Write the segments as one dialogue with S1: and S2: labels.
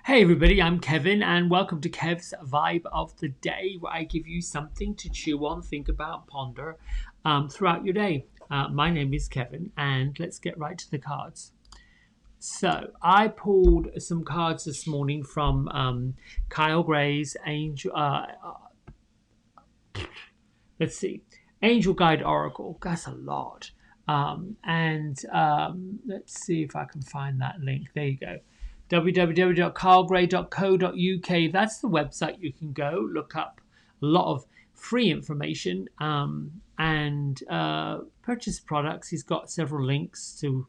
S1: Hey everybody, I'm Kevin and welcome to Kev's Vibe of the Day, where I give you something to chew on, think about, ponder throughout your day. My name is Kevin and let's get right to the cards. So I pulled some cards this morning from Kyle Gray's Angel. Let's see, Angel Guide Oracle. That's a lot. And let's see if I can find that link. There you go. www.carlgray.co.uk. That's the website you can go look up a lot of free information and purchase products. He's got several links to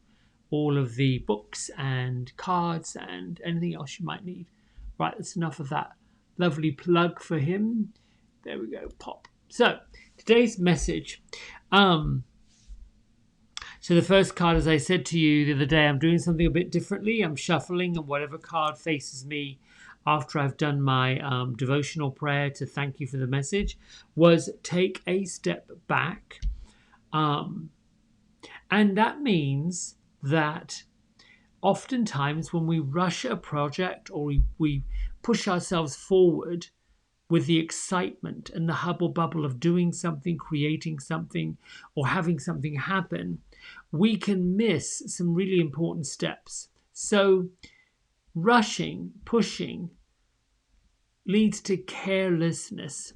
S1: all of the books and cards and anything else you might need. Right, that's enough of that lovely plug for him. There we go, pop. So today's message. So the first card, as I said to you the other day, I'm doing something a bit differently. I'm shuffling, and whatever card faces me after I've done my devotional prayer to thank you for the message was take a step back. And that means that oftentimes when we rush a project or we push ourselves forward with the excitement and the hubble bubble of doing something, creating something, or having something happen, we can miss some really important steps. So, rushing, pushing, leads to carelessness.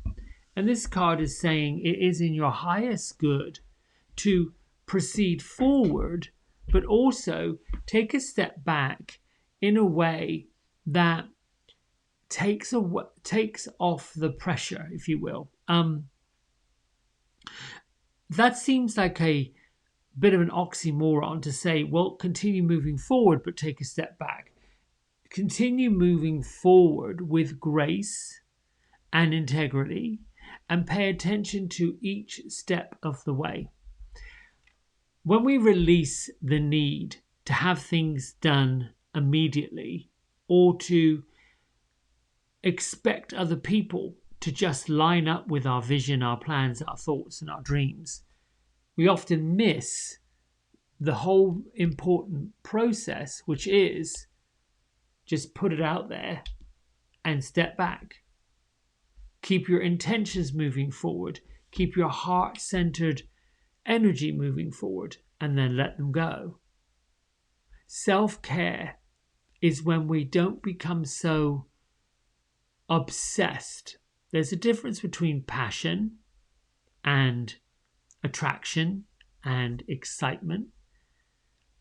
S1: And this card is saying it is in your highest good to proceed forward, but also take a step back in a way that takes off the pressure, if you will. That seems like a bit of an oxymoron to say, well, continue moving forward, but take a step back. Continue moving forward with grace and integrity and pay attention to each step of the way. When we release the need to have things done immediately or to expect other people to just line up with our vision, our plans, our thoughts, and our dreams, we often miss the whole important process, which is just put it out there and step back. Keep your intentions moving forward. Keep your heart-centered energy moving forward, and then let them go. Self-care is when we don't become so obsessed. There's a difference between passion and attraction and excitement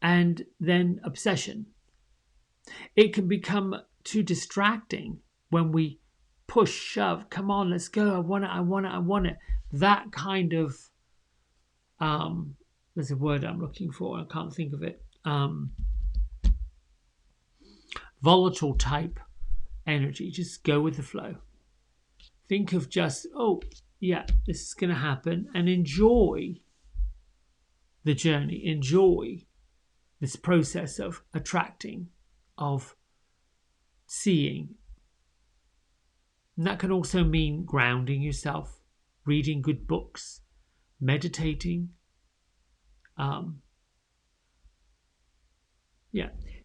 S1: and then obsession. It can become too distracting when we push, shove, come on, let's go, I want it. That kind of, there's a word I'm looking for, I can't think of it, volatile type energy. Just go with the flow. Think of just, oh, yeah, this is going to happen, and enjoy the journey. Enjoy this process of attracting, of seeing. And that can also mean grounding yourself, reading good books, meditating.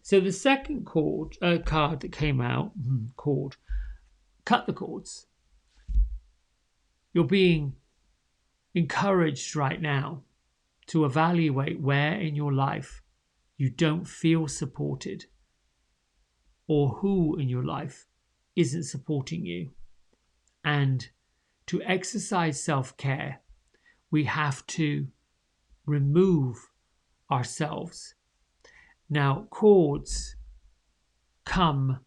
S1: So the second card that came out called Cut the Cords. You're being encouraged right now to evaluate where in your life you don't feel supported or who in your life isn't supporting you. And to exercise self-care, we have to remove ourselves. Now, cords come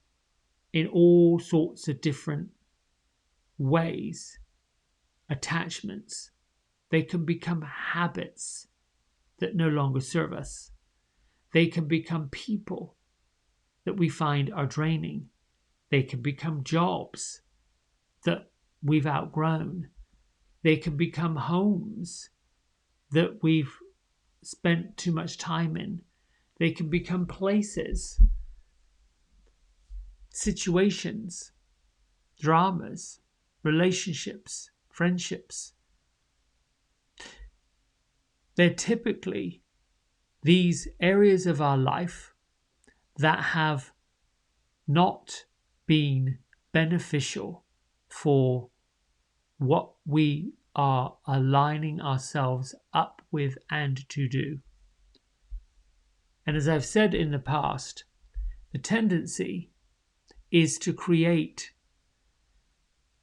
S1: in all sorts of different ways. Attachments. They can become habits that no longer serve us. They can become people that we find are draining. They can become jobs that we've outgrown. They can become homes that we've spent too much time in. They can become places, situations, dramas, relationships, friendships. They're typically these areas of our life that have not been beneficial for what we are aligning ourselves up with and to do. And as I've said in the past, the tendency is to create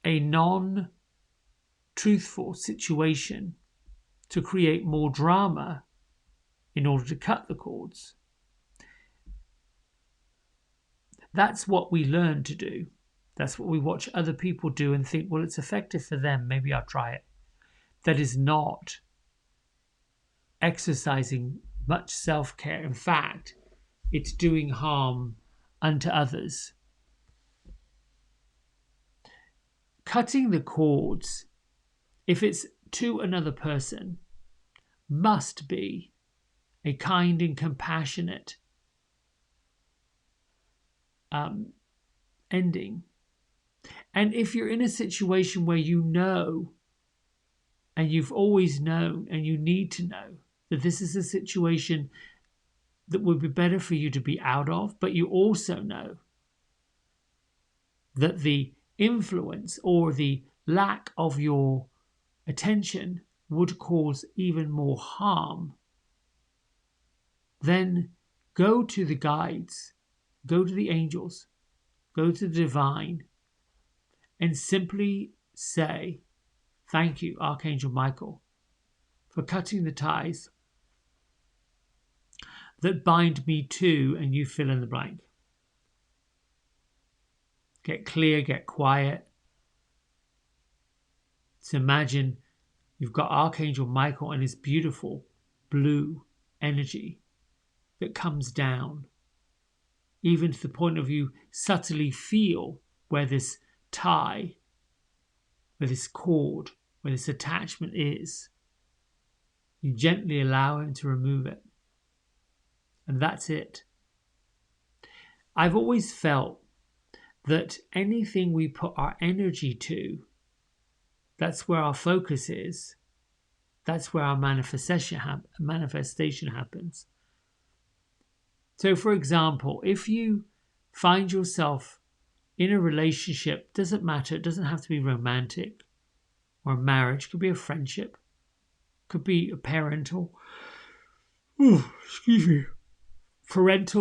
S1: a non-truthful situation, to create more drama in order to cut the cords. That's what we learn to do. That's what we watch other people do and think, well, it's effective for them, maybe I'll try it. That is not exercising much self-care. In fact, it's doing harm unto others. Cutting the cords, if it's to another person, must be a kind and compassionate ending. And if you're in a situation where you know, and you've always known, and you need to know that this is a situation that would be better for you to be out of, but you also know that the influence or the lack of your attention would cause even more harm, then go to the guides, go to the angels, go to the divine, and simply say, thank you, Archangel Michael, for cutting the ties that bind me to, and you fill in the blank. Get clear, get quiet. So imagine you've got Archangel Michael and his beautiful blue energy that comes down, even to the point of you subtly feel where this tie, where this cord, where this attachment is. You gently allow him to remove it. And that's it. I've always felt that anything we put our energy to, that's where our focus is. That's where our manifestation happens. So, for example, if you find yourself in a relationship, doesn't matter, it doesn't have to be romantic or a marriage, it could be a friendship, could be a parental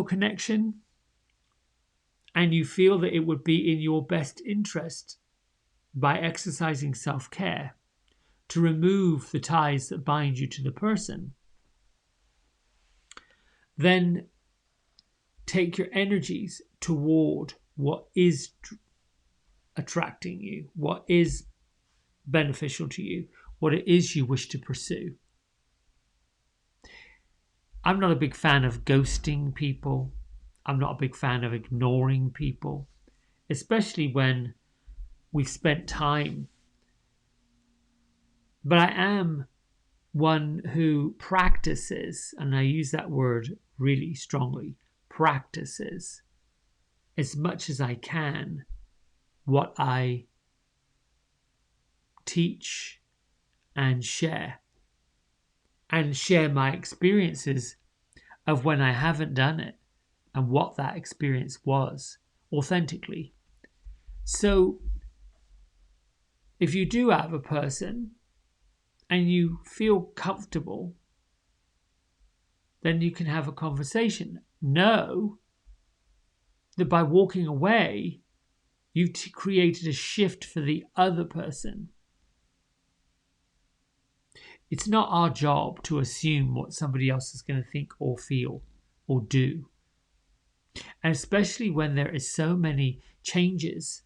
S1: connection, and you feel that it would be in your best interest, by exercising self-care, to remove the ties that bind you to the person, then take your energies toward what is attracting you, what is beneficial to you, what it is you wish to pursue. I'm not a big fan of ghosting people. I'm not a big fan of ignoring people, especially when we've spent time. But I am one who practices, and I use that word really strongly, practices as much as I can what I teach and share my experiences of when I haven't done it and what that experience was authentically. So if you do have a person and you feel comfortable, then you can have a conversation. Know that by walking away, you've created a shift for the other person. It's not our job to assume what somebody else is going to think or feel or do. And especially when there is so many changes,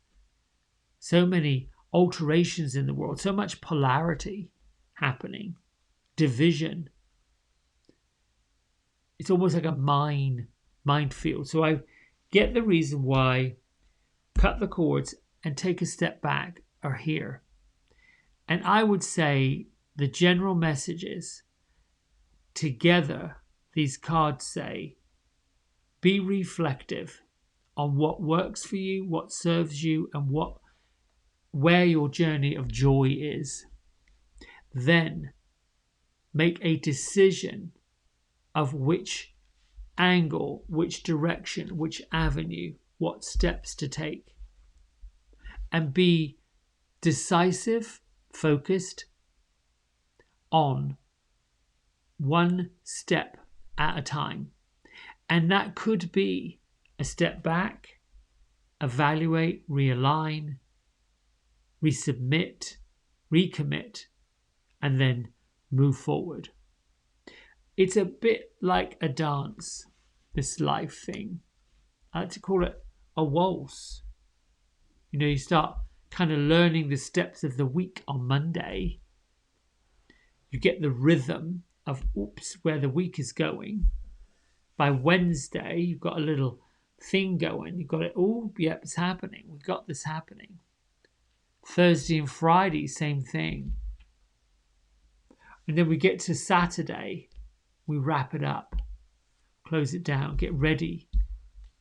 S1: so many alterations in the world, so much polarity happening, division. It's almost like a minefield. So I get the reason why cut the cords and take a step back are here. And I would say the general message is, together, these cards say, be reflective on what works for you, what serves you, and where your journey of joy is. Then make a decision of which angle, which direction, which avenue, what steps to take. and be decisive, focused on one step at a time. And that could be a step back, evaluate, realign, resubmit, recommit, and then move forward. It's a bit like a dance, this life thing. I like to call it a waltz. You start kind of learning the steps of the week on Monday. You get the rhythm of where the week is going. By Wednesday, you've got a little thing going. You've got it. Oh, yep, it's happening. We've got this happening. Thursday and Friday, same thing. And then we get to Saturday. We wrap it up, close it down, get ready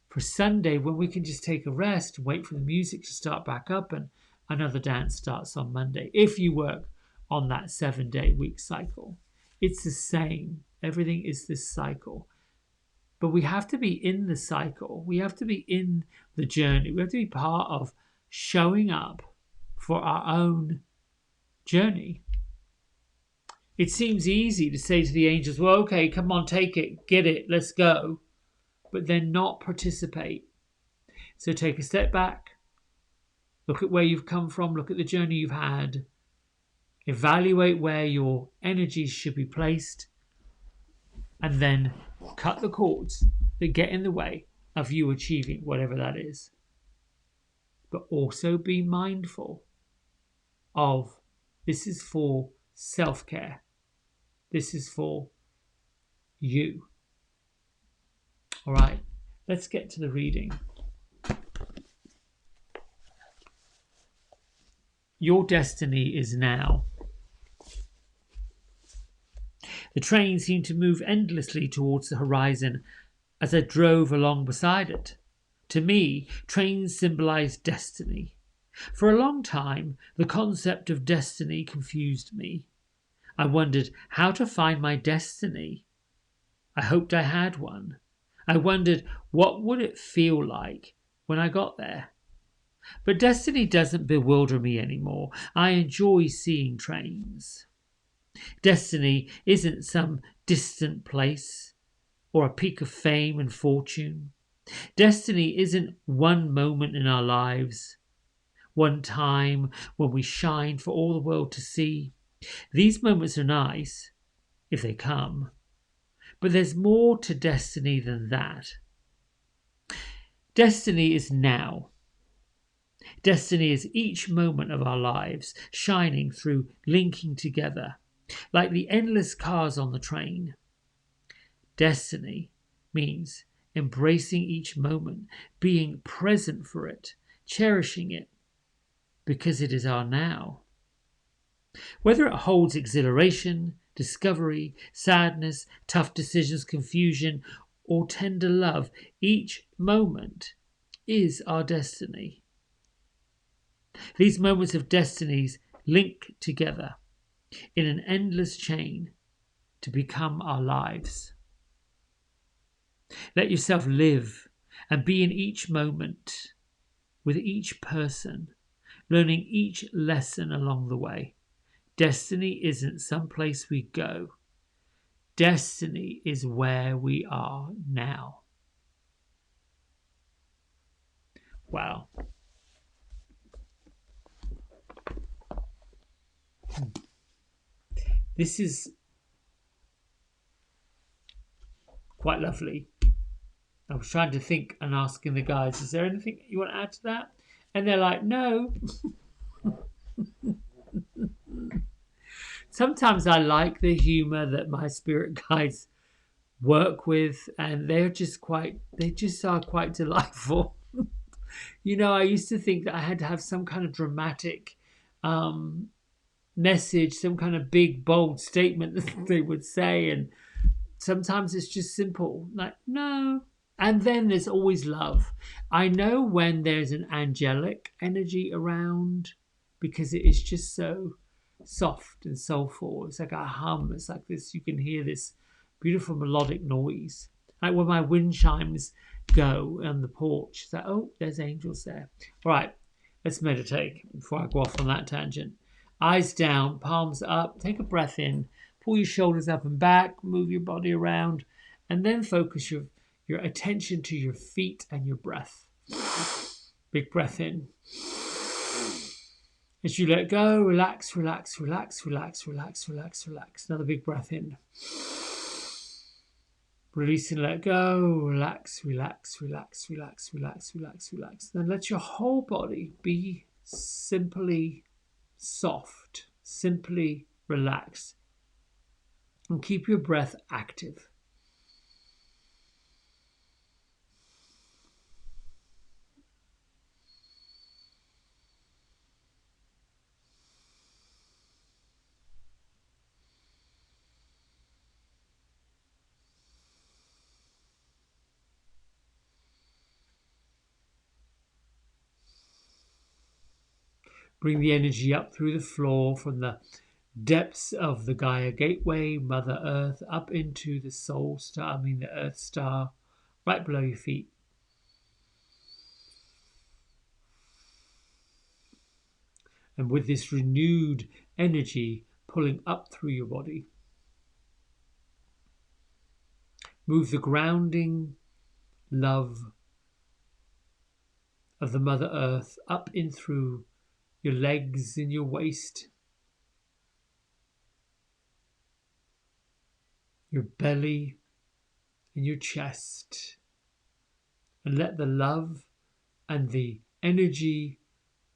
S1: for Sunday when we can just take a rest and wait for the music to start back up, and another dance starts on Monday. If you work on that 7-day week cycle, it's the same. Everything is this cycle. But we have to be in the cycle. We have to be in the journey. We have to be part of showing up for our own journey. It seems easy to say to the angels, well, okay, come on, take it, get it, let's go. But then not participate. So take a step back. Look at where you've come from. Look at the journey you've had. Evaluate where your energies should be placed. And then cut the cords that get in the way of you achieving whatever that is. But also be mindful of this is for self-care. This is for you. All right, let's get to the reading. Your destiny is now. The train seemed to move endlessly towards the horizon as I drove along beside it. To me, trains symbolized destiny. For a long time, the concept of destiny confused me. I wondered how to find my destiny. I hoped I had one. I wondered what would it feel like when I got there. But destiny doesn't bewilder me anymore. I enjoy seeing trains. Destiny isn't some distant place or a peak of fame and fortune. Destiny isn't one moment in our lives, one time when we shine for all the world to see. These moments are nice, if they come, but there's more to destiny than that. Destiny is now. Destiny is each moment of our lives, shining through, linking together, like the endless cars on the train. Destiny means embracing each moment, being present for it, cherishing it, because it is our now. Whether it holds exhilaration, discovery, sadness, tough decisions, confusion, or tender love, each moment is our destiny. These moments of destinies link together in an endless chain to become our lives. Let yourself live and be in each moment, with each person, learning each lesson along the way. Destiny isn't someplace we go. Destiny is where we are now. Wow. This is quite lovely. I was trying to think and asking the guys, is there anything you want to add to that? And they're like, no. Sometimes I like the humour that my spirit guides work with, and they just are quite delightful. I used to think that I had to have some kind of dramatic message, some kind of big, bold statement that they would say, and sometimes it's just simple, like, no. And then there's always love. I know when there's an angelic energy around because it is just so soft and soulful. It's like a hum. It's like this, you can hear this beautiful melodic noise. Like when my wind chimes go on the porch, it's like, oh, there's angels there. All right, Let's meditate before I go off on that tangent. Eyes down, palms up. Take a breath in. Pull your shoulders up and back. Move your body around. And then focus your attention to your feet and your breath. Big breath in. As you let go, relax, relax, relax, relax, relax, relax, relax. Another big breath in. Release and let go. Relax, relax, relax, relax, relax, relax, relax. Then let your whole body be simply soft, simply relaxed. And keep your breath active. Bring the energy up through the floor from the depths of the Gaia Gateway, Mother Earth, up into the Soul Star, the Earth Star, right below your feet. And with this renewed energy pulling up through your body, move the grounding love of the Mother Earth up in through your legs and your waist, your belly and your chest, and let the love and the energy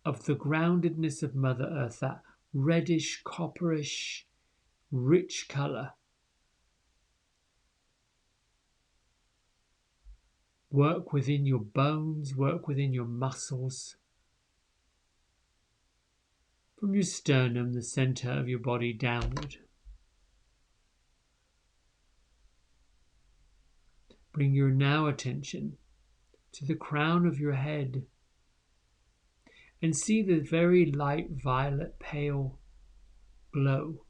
S1: of the groundedness of Mother Earth, that reddish, copperish, rich colour, work within your bones, work within your muscles, from your sternum, the centre of your body, downward. Bring your now attention to the crown of your head and see the very light violet pale glow.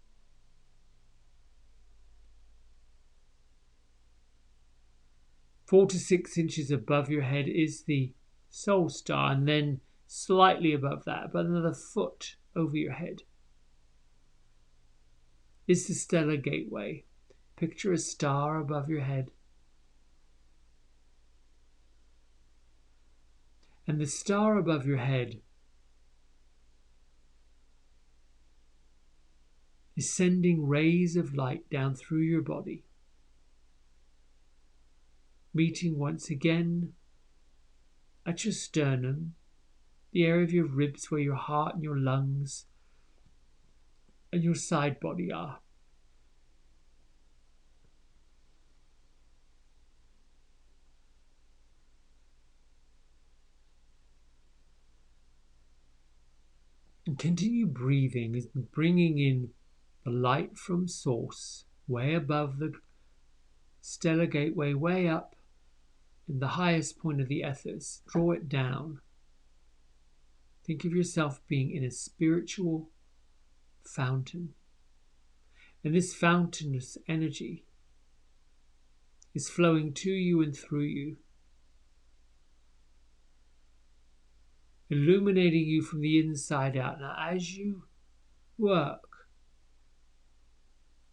S1: Four to 6 inches above your head is the soul star, and then slightly above that, about another foot over your head, is the stellar gateway. Picture a star above your head. And the star above your head is sending rays of light down through your body, meeting once again at your sternum, the area of your ribs where your heart and your lungs and your side body are. And continue breathing, bringing in the light from source, way above the stellar gateway, way up in the highest point of the ethers. Draw it down. Think of yourself being in a spiritual fountain. And this fountainous energy is flowing to you and through you, illuminating you from the inside out. Now, as you work,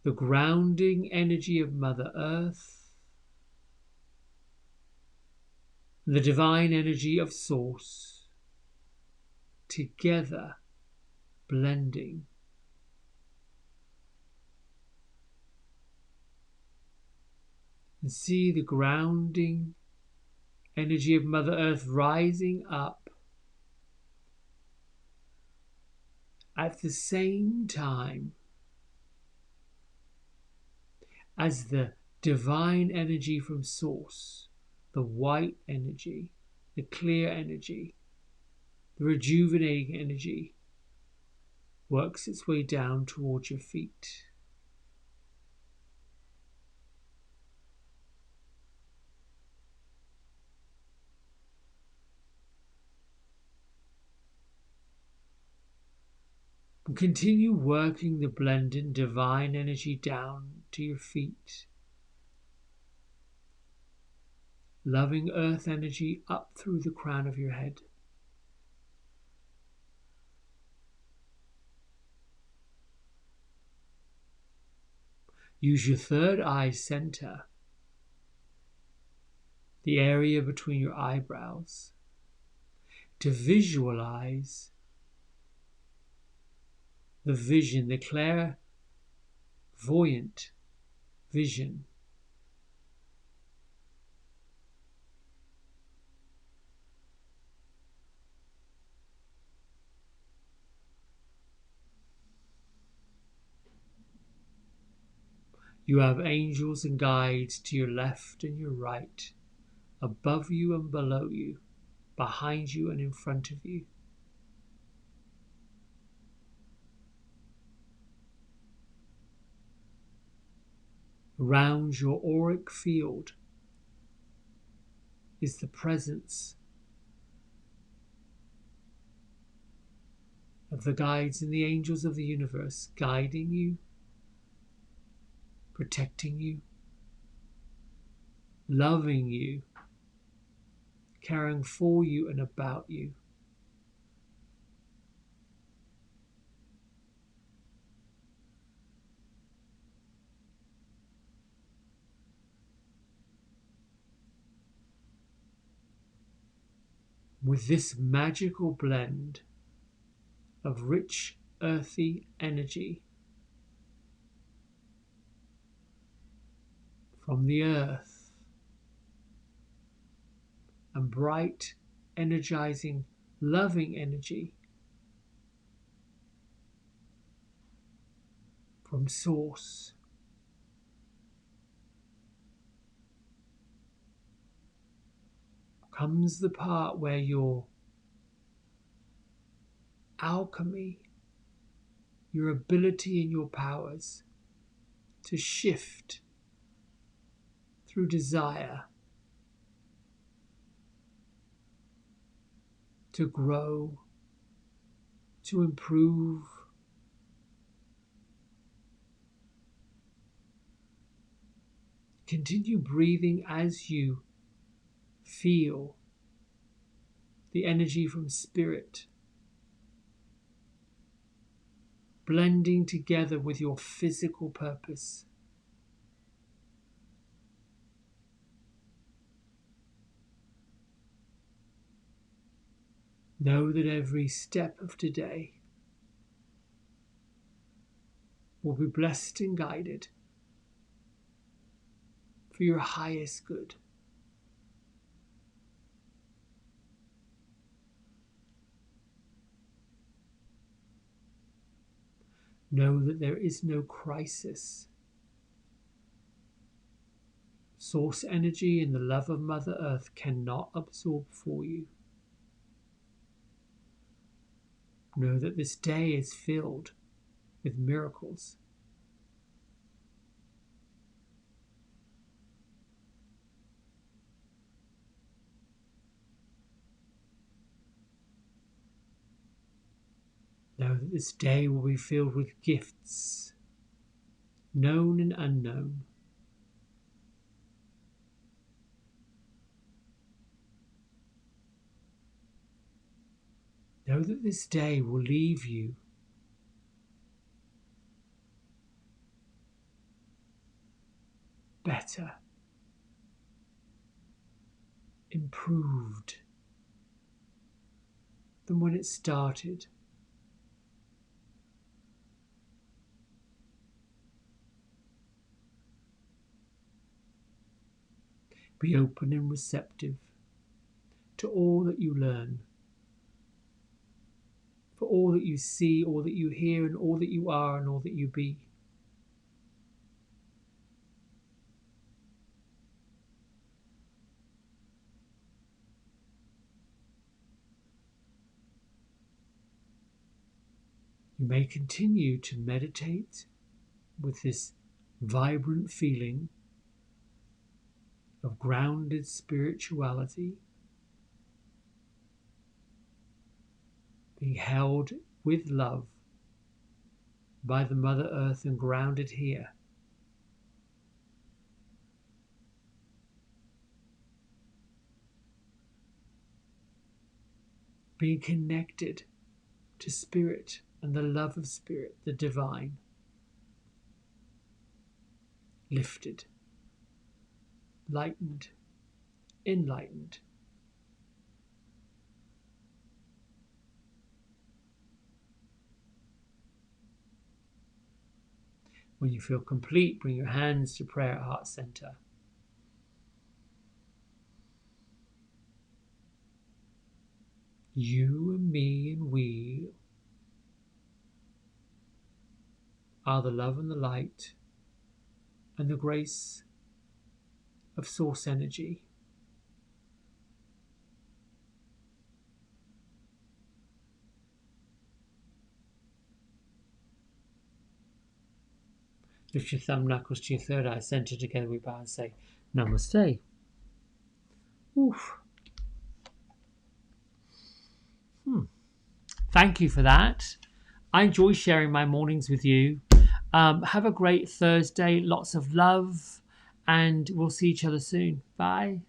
S1: the grounding energy of Mother Earth, the divine energy of Source, together blending, and see the grounding energy of Mother Earth rising up at the same time as the divine energy from Source, the white energy, the clear energy, the rejuvenating energy, works its way down towards your feet. And continue working the blended divine energy down to your feet. Loving earth energy up through the crown of your head. Use your third eye center, the area between your eyebrows, to visualize the vision, the clairvoyant vision you have angels and guides to your left and your right, above you and below you, behind you and in front of you. Around your auric field is the presence of the guides and the angels of the universe, guiding you, protecting you, loving you, caring for you and about you. With this magical blend of rich, earthy energy from the earth and bright, energizing, loving energy from Source, comes the part where your alchemy, your ability and your powers to shift through desire, to grow, to improve, continue breathing as you feel the energy from Spirit blending together with your physical purpose. Know that every step of today will be blessed and guided for your highest good. Know that there is no crisis. Source energy and the love of Mother Earth cannot absorb for you. Know that this day is filled with miracles. Know that this day will be filled with gifts, known and unknown. Know that this day will leave you better, improved than when it started. Be open and receptive to all that you learn, for all that you see, all that you hear, and all that you are, and all that you be. You may continue to meditate with this vibrant feeling of grounded spirituality, being held with love by the Mother Earth and grounded here. Being connected to Spirit and the love of Spirit, the divine. lifted, lightened, enlightened. When you feel complete, bring your hands to prayer at heart center. You and me and we are the love and the light and the grace of source energy. Lift your thumb knuckles to your third eye center. Together we bow and say Namaste. Oof. Thank you for that. I enjoy sharing my mornings with you. Have a great Thursday. Lots of love. And we'll see each other soon. Bye.